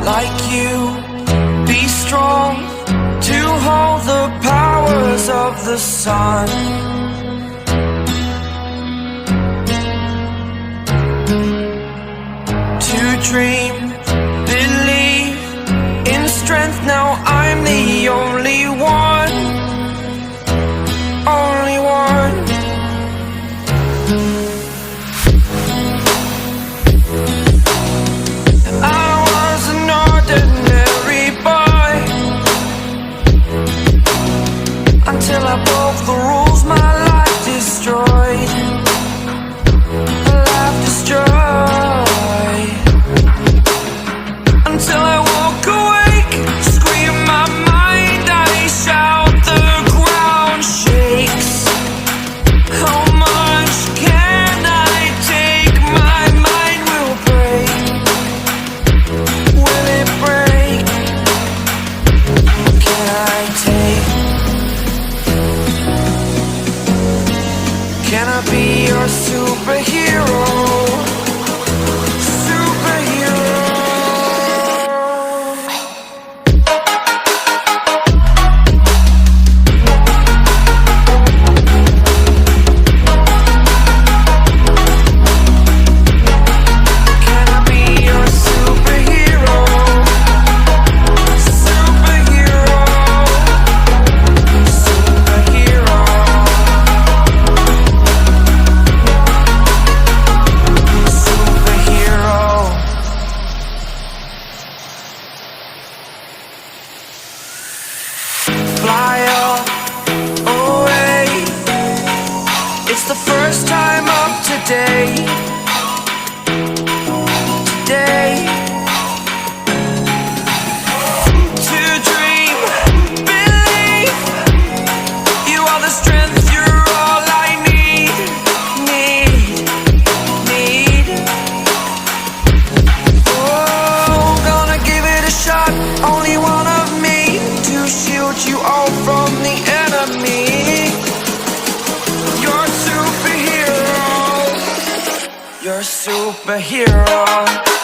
like you, be strong to hold the powers of the sun. To dream, believe in strength. Now I'm the only one, only one. I was an ordinary boy until I broke the rules. My life destroyed, life destroyed. Until I woke awake, scream my mind, I shout, the ground shakes. How much can I take? My mind will break. Will it break? Can I take? Can I be your superhero? Fly away. It's the first time of today. Today. To dream, believe. You are the strength, you're all I need. Oh, gonna give it a shot. Only one of me to shield you all from the enemy. You're a superhero. You're a superhero.